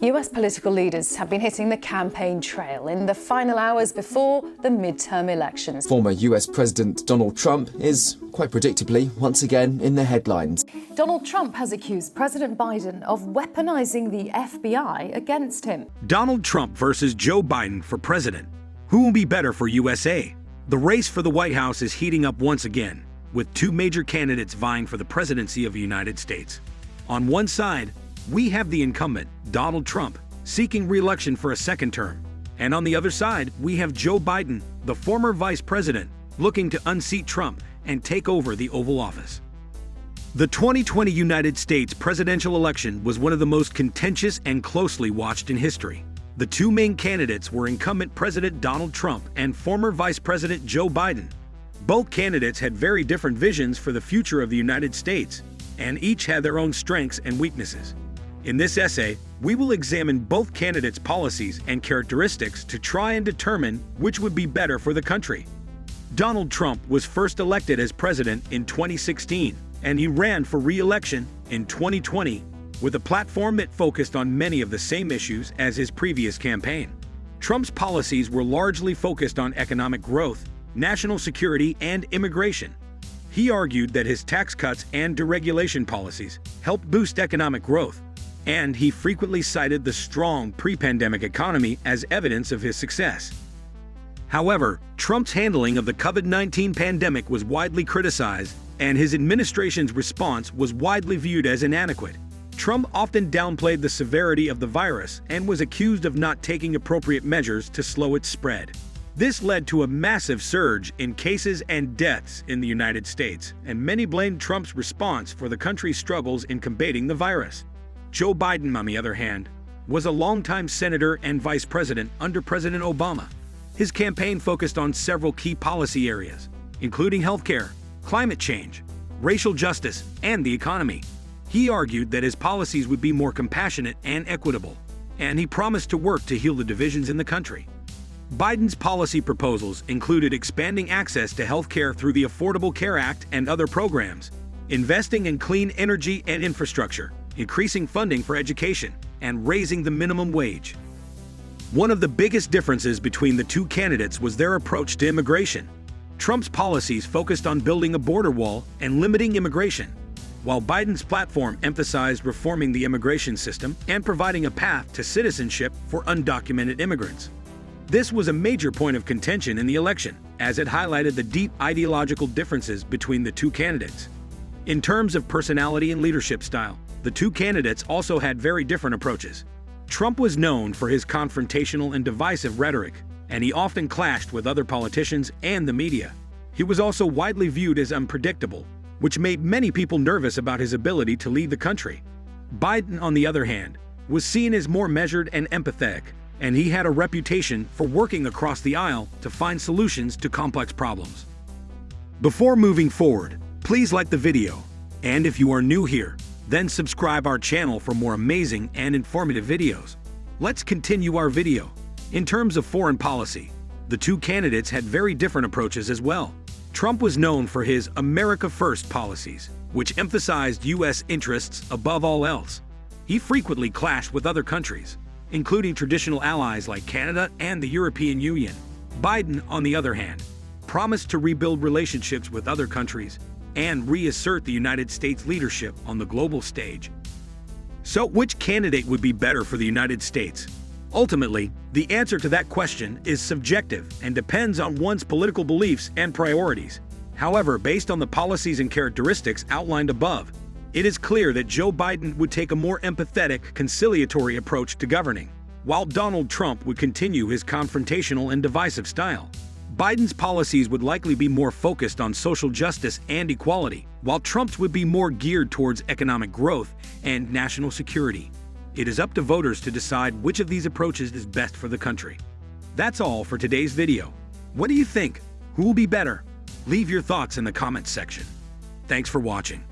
US political leaders have been hitting the campaign trail in the final hours before the midterm elections. Former US President Donald Trump is, quite predictably, once again in the headlines. Donald Trump has accused President Biden of weaponizing the FBI against him. Donald Trump versus Joe Biden for president. Who will be better for USA? The race for the White House is heating up once again, with two major candidates vying for the presidency of the United States. On one side, we have the incumbent, Donald Trump, seeking re-election for a second term. And on the other side, we have Joe Biden, the former vice president, looking to unseat Trump and take over the Oval Office. The 2020 United States presidential election was one of the most contentious and closely watched in history. The two main candidates were incumbent President Donald Trump and former Vice President Joe Biden. Both candidates had very different visions for the future of the United States, and each had their own strengths and weaknesses. In this essay, we will examine both candidates' policies and characteristics to try and determine which would be better for the country. Donald Trump was first elected as president in 2016, and he ran for re-election in 2020 with a platform that focused on many of the same issues as his previous campaign. Trump's policies were largely focused on economic growth, national security, and immigration. He argued that his tax cuts and deregulation policies helped boost economic growth, and he frequently cited the strong pre-pandemic economy as evidence of his success. However, Trump's handling of the COVID-19 pandemic was widely criticized, and his administration's response was widely viewed as inadequate. Trump often downplayed the severity of the virus and was accused of not taking appropriate measures to slow its spread. This led to a massive surge in cases and deaths in the United States, and many blamed Trump's response for the country's struggles in combating the virus. Joe Biden, on the other hand, was a longtime senator and vice president under President Obama. His campaign focused on several key policy areas, including healthcare, climate change, racial justice, and the economy. He argued that his policies would be more compassionate and equitable, and he promised to work to heal the divisions in the country. Biden's policy proposals included expanding access to healthcare through the Affordable Care Act and other programs, investing in clean energy and infrastructure, increasing funding for education, and raising the minimum wage. One of the biggest differences between the two candidates was their approach to immigration. Trump's policies focused on building a border wall and limiting immigration, while Biden's platform emphasized reforming the immigration system and providing a path to citizenship for undocumented immigrants. This was a major point of contention in the election, as it highlighted the deep ideological differences between the two candidates. In terms of personality and leadership style, the two candidates also had very different approaches. Trump was known for his confrontational and divisive rhetoric, and he often clashed with other politicians and the media. He was also widely viewed as unpredictable, which made many people nervous about his ability to lead the country. Biden, on the other hand, was seen as more measured and empathetic, and he had a reputation for working across the aisle to find solutions to complex problems. Before moving forward, please like the video, and if you are new here, then subscribe our channel for more amazing and informative videos. Let's continue our video. In terms of foreign policy, the two candidates had very different approaches as well. Trump was known for his America First policies, which emphasized U.S. interests above all else. He frequently clashed with other countries, including traditional allies like Canada and the European Union. Biden, on the other hand, promised to rebuild relationships with other countries and reassert the United States leadership on the global stage. So, which candidate would be better for the United States? Ultimately, the answer to that question is subjective and depends on one's political beliefs and priorities. However, based on the policies and characteristics outlined above, it is clear that Joe Biden would take a more empathetic, conciliatory approach to governing, while Donald Trump would continue his confrontational and divisive style. Biden's policies would likely be more focused on social justice and equality, while Trump's would be more geared towards economic growth and national security. It is up to voters to decide which of these approaches is best for the country. That's all for today's video. What do you think? Who will be better? Leave your thoughts in the comments section. Thanks for watching.